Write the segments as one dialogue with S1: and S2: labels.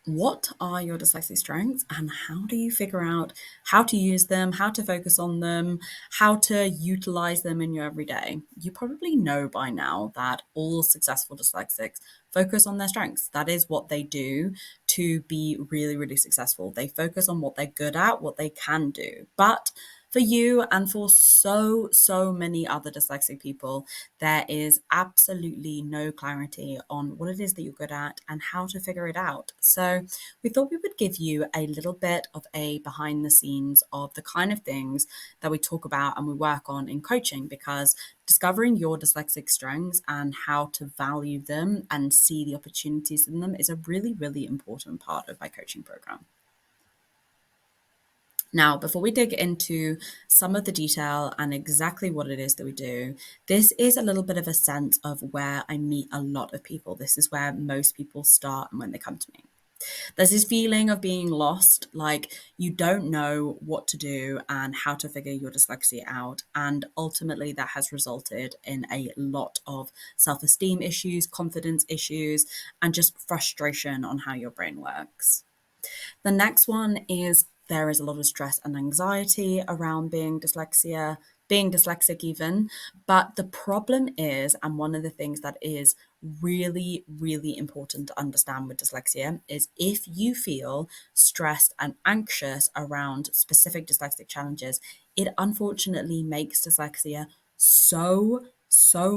S1: What are your dyslexic strengths and how do you figure out how to use them, how to focus on them, how to utilize them in your everyday? You probably know by now that all successful dyslexics focus on their strengths. That is what they do to be really, really successful. They focus on what they're good at, what they can do. But for you and for so many other dyslexic people, there is absolutely no clarity on what it is that you're good at and how to figure it out. So we thought we would give you a little bit of a behind the scenes of the kind of things that we talk about and we work on in coaching, because discovering your dyslexic strengths and how to value them and see the opportunities in them is a really, really important part of my coaching program. Now, before we dig into some of the detail and exactly what it is that we do, this is a little bit of a sense of where I meet a lot of people. This is where most people start and when they come to me. There's this feeling of being lost, like you don't know what to do and how to figure your dyslexia out. And ultimately, that has resulted in a lot of self-esteem issues, confidence issues, and just frustration on how your brain works. The next one is there is a lot of stress and anxiety around being dyslexic even. But the problem is, and one of the things that is really, really important to understand with dyslexia is if you feel stressed and anxious around specific dyslexic challenges, it unfortunately makes dyslexia so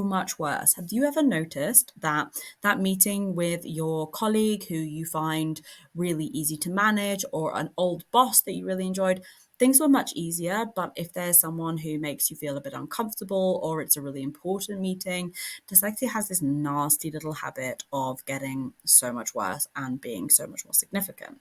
S1: much worse. Have you ever noticed that meeting with your colleague who you find really easy to manage, or an old boss that you really enjoyed, things were much easier. But if there's someone who makes you feel a bit uncomfortable or it's a really important meeting, dyslexia has this nasty little habit of getting so much worse and being so much more significant.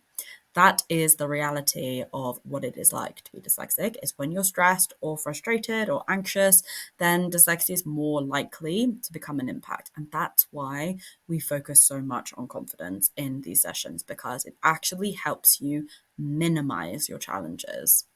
S1: That is the reality of what it is like to be dyslexic. Is when you're stressed or frustrated or anxious, then dyslexia is more likely to become an impact. And that's why we focus so much on confidence in these sessions, because it actually helps you minimize your challenges.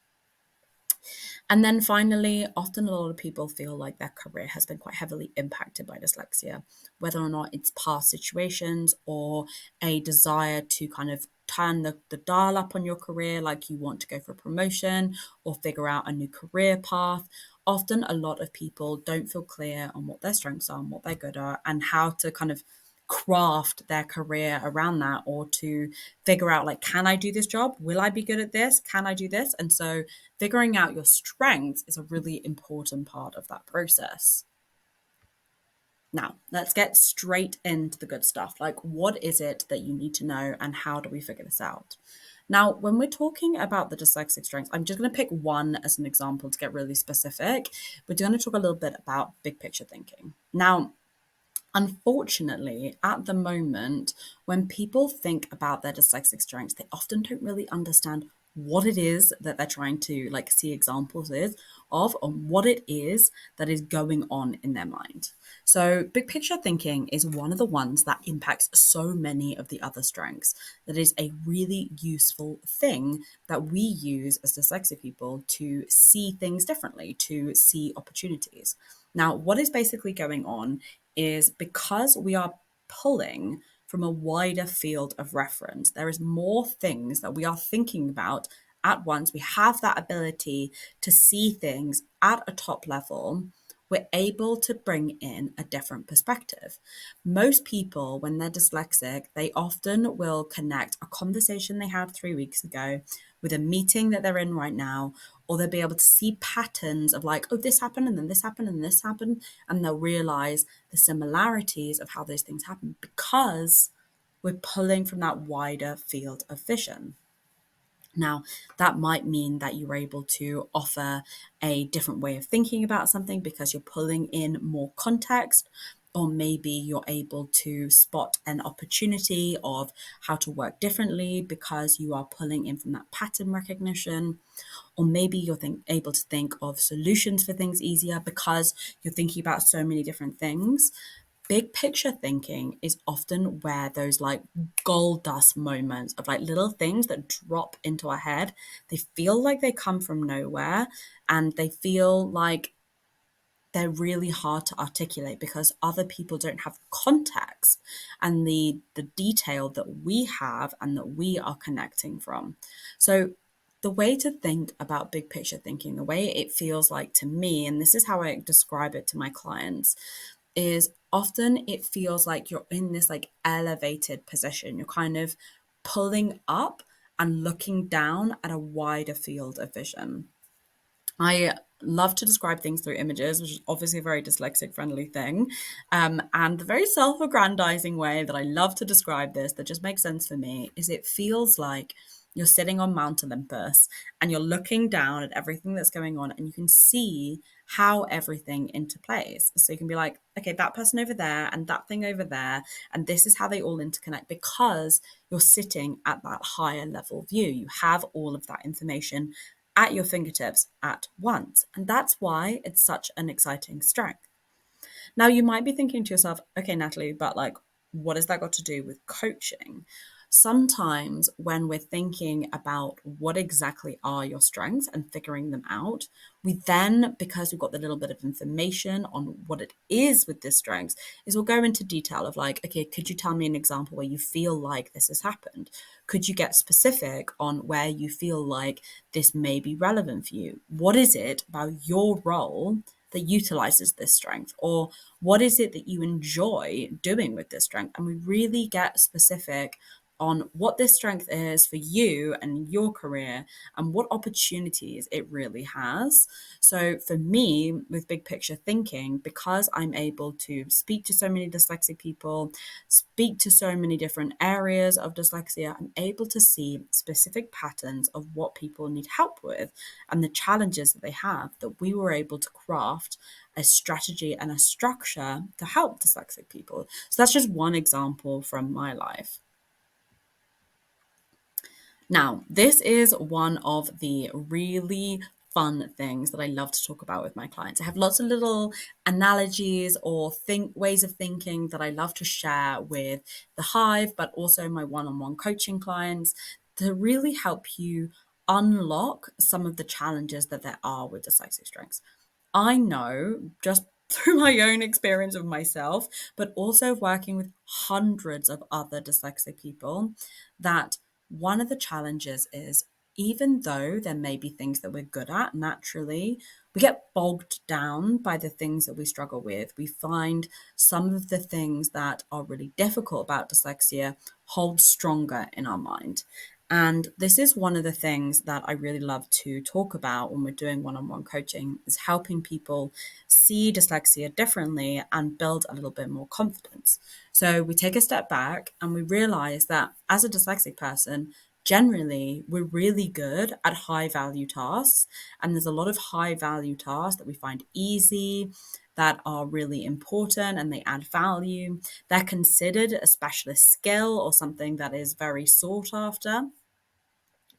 S1: And then finally, often a lot of people feel like their career has been quite heavily impacted by dyslexia, whether or not it's past situations or a desire to kind of turn the dial up on your career, like you want to go for a promotion or figure out a new career path. Often a lot of people don't feel clear on what their strengths are and what they're good at and how to kind of craft their career around that, or to figure out, like, can I do this job? Will I be good at this? Can I do this? And so figuring out your strengths is a really important part of that process. Now, let's get straight into the good stuff. Like, what is it that you need to know and how do we figure this out? Now, when we're talking about the dyslexic strengths, I'm just going to pick one as an example to get really specific. We're going to talk a little bit about big picture thinking. Now, unfortunately, at the moment, when people think about their dyslexic strengths, they often don't really understand what it is that they're trying to like see examples of, and what it is that is going on in their mind. So big picture thinking is one of the ones that impacts so many of the other strengths. That is a really useful thing that we use as dyslexic people to see things differently, to see opportunities. Now, what is basically going on is because we are pulling from a wider field of reference, there is more things that we are thinking about at once. We have that ability to see things at a top level. We're able to bring in a different perspective. Most people, when they're dyslexic, they often will connect a conversation they had 3 weeks ago with a meeting that they're in right now, or they'll be able to see patterns of like, oh, this happened, and then this happened, and this happened, and they'll realize the similarities of how those things happen because we're pulling from that wider field of vision. Now, that might mean that you're able to offer a different way of thinking about something because you're pulling in more context, or maybe you're able to spot an opportunity of how to work differently because you are pulling in from that pattern recognition, or maybe you're able to think of solutions for things easier because you're thinking about so many different things. Big picture thinking is often where those like gold dust moments of like little things that drop into our head, they feel like they come from nowhere, and they feel like they're really hard to articulate because other people don't have context and the detail that we have and that we are connecting from. So the way to think about big picture thinking, the way it feels like to me, and this is how I describe it to my clients, is often it feels like you're in this like elevated position. You're kind of pulling up and looking down at a wider field of vision. I love to describe things through images, which is obviously a very dyslexic friendly thing. And the very self aggrandizing way that I love to describe this, that just makes sense for me, is it feels like you're sitting on Mount Olympus and you're looking down at everything that's going on and you can see how everything interplays. So you can be like, okay, that person over there and that thing over there, and this is how they all interconnect because you're sitting at that higher level view. You have all of that information at your fingertips at once. And that's why it's such an exciting strength. Now, you might be thinking to yourself, okay, Natalie, but like, what has that got to do with coaching? Sometimes when we're thinking about what exactly are your strengths and figuring them out, we then, because we've got the little bit of information on what it is with this strengths, is we'll go into detail of like, okay, could you tell me an example where you feel like this has happened? Could you get specific on where you feel like this may be relevant for you? What is it about your role that utilizes this strength? Or what is it that you enjoy doing with this strength? And we really get specific on what this strength is for you and your career and what opportunities it really has. So for me, with big picture thinking, because I'm able to speak to so many dyslexic people, speak to so many different areas of dyslexia, I'm able to see specific patterns of what people need help with and the challenges that they have, that we were able to craft a strategy and a structure to help dyslexic people. So that's just one example from my life. Now, this is one of the really fun things that I love to talk about with my clients. I have lots of little analogies or ways of thinking that I love to share with the Hive, but also my one-on-one coaching clients to really help you unlock some of the challenges that there are with dyslexic strengths. I know just through my own experience of myself, but also working with hundreds of other dyslexic people, that one of the challenges is even though there may be things that we're good at naturally, we get bogged down by the things that we struggle with. We find some of the things that are really difficult about dyslexia hold stronger in our mind. And this is one of the things that I really love to talk about when we're doing one-on-one coaching, is helping people see dyslexia differently and build a little bit more confidence. So we take a step back and we realize that as a dyslexic person, generally we're really good at high value tasks. And there's a lot of high value tasks that we find easy, that are really important and they add value. They're considered a specialist skill or something that is very sought after.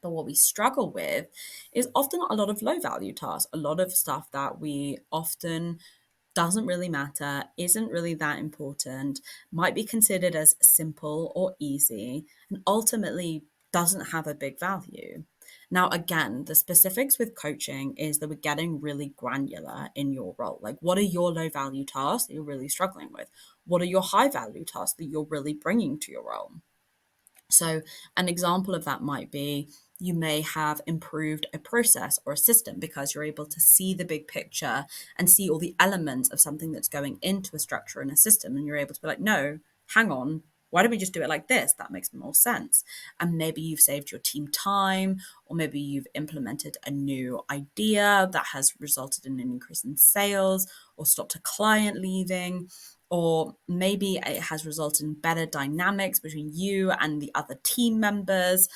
S1: But what we struggle with is often a lot of low value tasks, a lot of stuff that we often doesn't really matter, isn't really that important, might be considered as simple or easy, and ultimately doesn't have a big value. Now, again, the specifics with coaching is that we're getting really granular in your role. Like, what are your low value tasks that you're really struggling with? What are your high value tasks that you're really bringing to your role? So an example of that might be you may have improved a process or a system because you're able to see the big picture and see all the elements of something that's going into a structure and a system. And you're able to be like, no, hang on. Why don't we just do it like this? That makes more sense. And maybe you've saved your team time, or maybe you've implemented a new idea that has resulted in an increase in sales or stopped a client leaving, or maybe it has resulted in better dynamics between you and the other team members.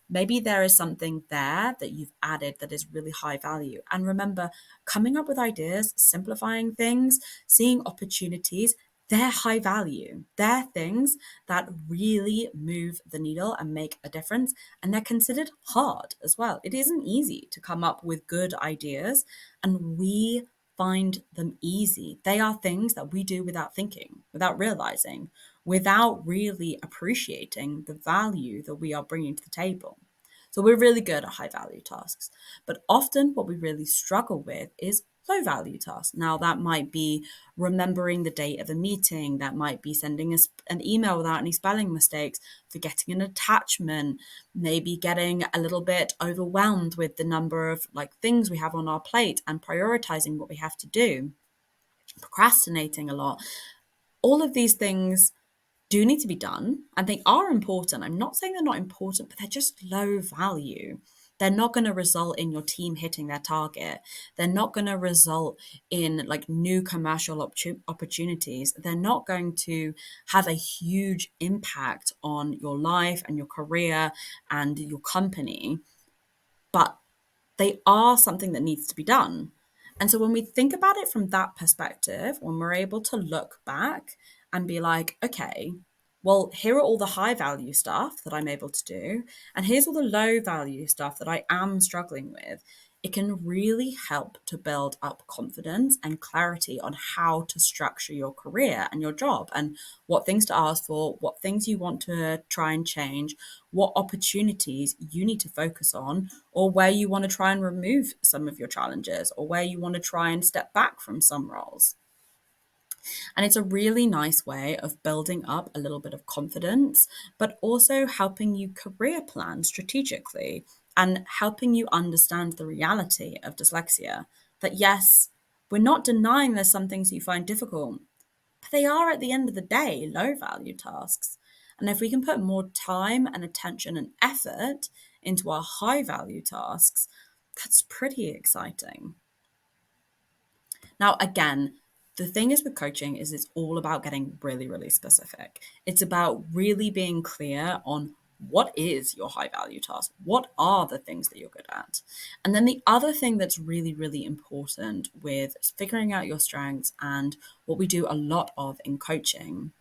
S1: Maybe there is something there that you've added that is really high value. And remember, coming up with ideas, simplifying things, seeing opportunities, they're high value. They're things that really move the needle and make a difference. And they're considered hard as well. It isn't easy to come up with good ideas, and we find them easy. They are things that we do without thinking, without realizing, without really appreciating the value that we are bringing to the table. So we're really good at high value tasks. But often what we really struggle with is low value tasks. Now, that might be remembering the date of a meeting, that might be sending us an email without any spelling mistakes, forgetting an attachment, maybe getting a little bit overwhelmed with the number of like things we have on our plate and prioritizing what we have to do, procrastinating a lot. All of these things do need to be done and they are important. I'm not saying they're not important, but they're just low value. They're not going to result in your team hitting their target. They're not going to result in like new commercial opportunities. They're not going to have a huge impact on your life and your career and your company, but they are something that needs to be done. And so when we think about it from that perspective, when we're able to look back and be like, okay, well, here are all the high value stuff that I'm able to do, and here's all the low value stuff that I am struggling with, it can really help to build up confidence and clarity on how to structure your career and your job and what things to ask for, what things you want to try and change, what opportunities you need to focus on, or where you want to try and remove some of your challenges, or where you want to try and step back from some roles. And it's a really nice way of building up a little bit of confidence, but also helping you career plan strategically and helping you understand the reality of dyslexia. That yes, we're not denying there's some things you find difficult, but they are at the end of the day low value tasks. And if we can put more time and attention and effort into our high value tasks, that's pretty exciting. Now, again, the thing is with coaching is it's all about getting really, really specific. It's about really being clear on what is your high value task? What are the things that you're good at? And then the other thing that's really, really important with figuring out your strengths and what we do a lot of in coaching,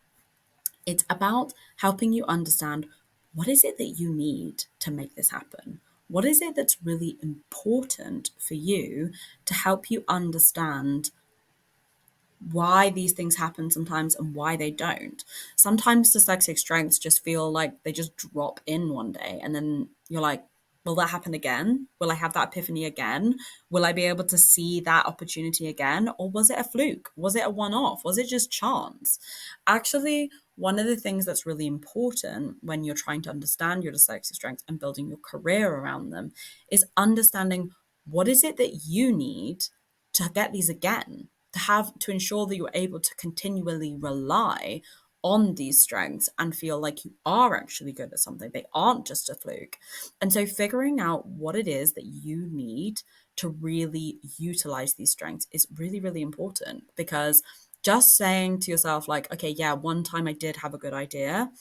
S1: it's about helping you understand what is it that you need to make this happen? What is it that's really important for you to help you understand why these things happen sometimes and why they don't. Sometimes dyslexic strengths just feel like they just drop in one day and then you're like, will that happen again? Will I have that epiphany again? Will I be able to see that opportunity again? Or was it a fluke? Was it a one-off? Was it just chance? Actually, one of the things that's really important when you're trying to understand your dyslexic strengths and building your career around them is understanding what is it that you need to get these again, to ensure that you're able to continually rely on these strengths and feel like you are actually good at something. They aren't just a fluke. And so figuring out what it is that you need to really utilize these strengths is really, really important, because just saying to yourself like, okay, yeah, one time I did have a good idea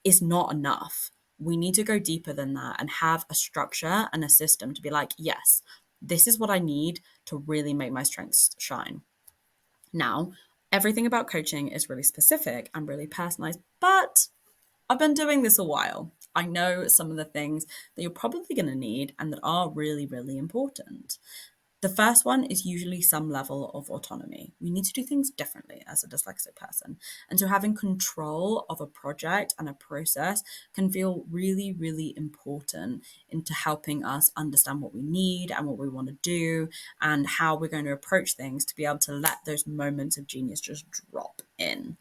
S1: is not enough. We need to go deeper than that and have a structure and a system to be like, yes, this is what I need to really make my strengths shine. Now, everything about coaching is really specific and really personalized, but I've been doing this a while. I know some of the things that you're probably going to need and that are really, really important. The first one is usually some level of autonomy. We need to do things differently as a dyslexic person. And so having control of a project and a process can feel really, really important into helping us understand what we need and what we want to do and how we're going to approach things to be able to let those moments of genius just drop in.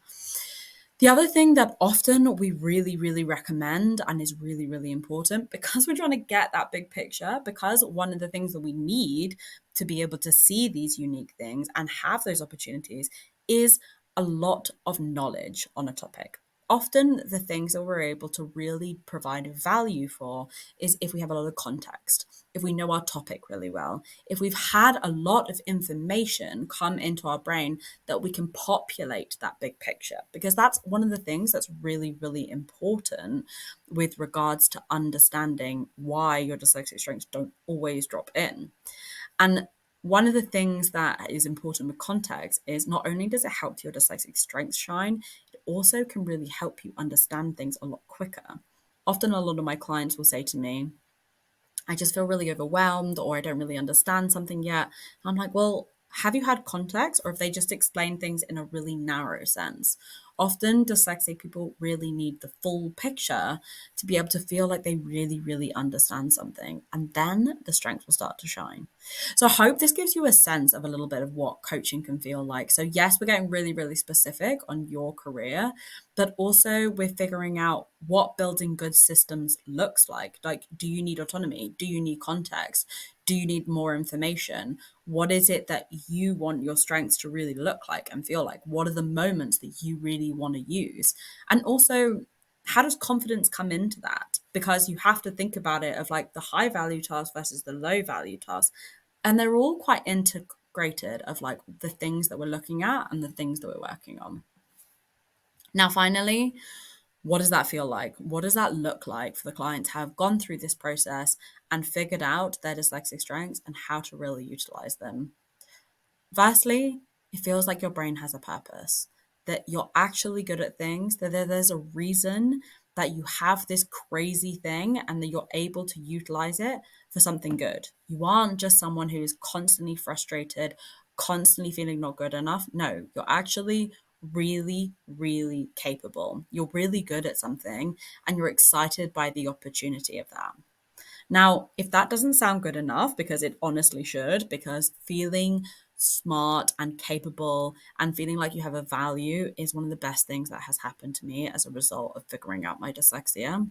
S1: The other thing that often we really, really recommend and is really, really important, because we're trying to get that big picture, because one of the things that we need to be able to see these unique things and have those opportunities is a lot of knowledge on a topic. Often the things that we're able to really provide value for is if we have a lot of context, if we know our topic really well, if we've had a lot of information come into our brain that we can populate that big picture, because that's one of the things that's really, really important with regards to understanding why your dyslexic strengths don't always drop in. And one of the things that is important with context is not only does it help your dyslexic strengths shine, it also can really help you understand things a lot quicker. Often a lot of my clients will say to me, I just feel really overwhelmed, or I don't really understand something yet. And I'm like, well, have you had context, or if they just explain things in a really narrow sense? Often dyslexic people really need the full picture to be able to feel like they really, really understand something. And then the strength will start to shine. So I hope this gives you a sense of a little bit of what coaching can feel like. So yes, we're getting really, really specific on your career, but also we're figuring out what building good systems looks like. Like, do you need autonomy? Do you need context? Do you need more information? What is it that you want your strengths to really look like and feel like? What are the moments that you really want to use? And also, how does confidence come into that? Because you have to think about it of like the high value task versus the low value task. And they're all quite integrated of like the things that we're looking at and the things that we're working on. Now, finally, what does that feel like? What does that look like for the client to have gone through this process and figured out their dyslexic strengths and how to really utilize them? Firstly, it feels like your brain has a purpose, that you're actually good at things, that there's a reason that you have this crazy thing and that you're able to utilize it for something good. You aren't just someone who is constantly frustrated, constantly feeling not good enough. No, you're actually really, really capable. You're really good at something and you're excited by the opportunity of that. Now, if that doesn't sound good enough, because it honestly should, because feeling smart and capable and feeling like you have a value is one of the best things that has happened to me as a result of figuring out my dyslexia.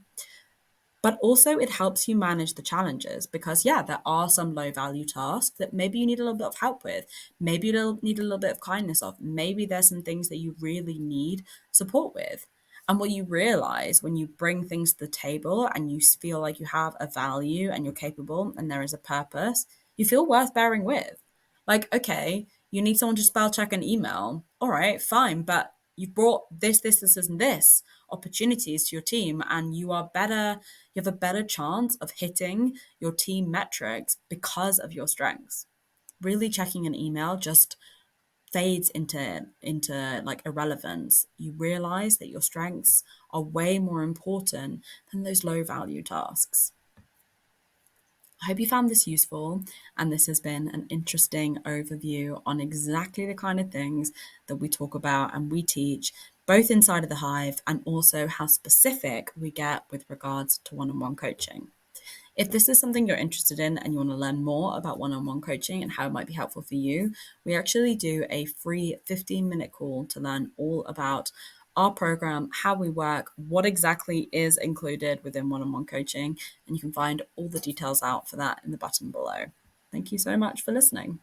S1: But also, it helps you manage the challenges because, yeah, there are some low value tasks that maybe you need a little bit of help with. Maybe you need a little bit of kindness of. Maybe there's some things that you really need support with. And what you realize when you bring things to the table and you feel like you have a value and you're capable and there is a purpose, you feel worth bearing with. Like, okay, you need someone to spell check an email. All right, fine. But you've brought this, and this opportunities to your team, and you have a better chance of hitting your team metrics because of your strengths. Really checking an email just fades into like irrelevance. You realize that your strengths are way more important than those low value tasks. I hope you found this useful and this has been an interesting overview on exactly the kind of things that we talk about and we teach both inside of the Hive and also how specific we get with regards to one-on-one coaching. If this is something you're interested in and you want to learn more about one-on-one coaching and how it might be helpful for you, we actually do a free 15-minute call to learn all about our program, how we work, what exactly is included within one-on-one coaching, and you can find all the details out for that in the button below. Thank you so much for listening.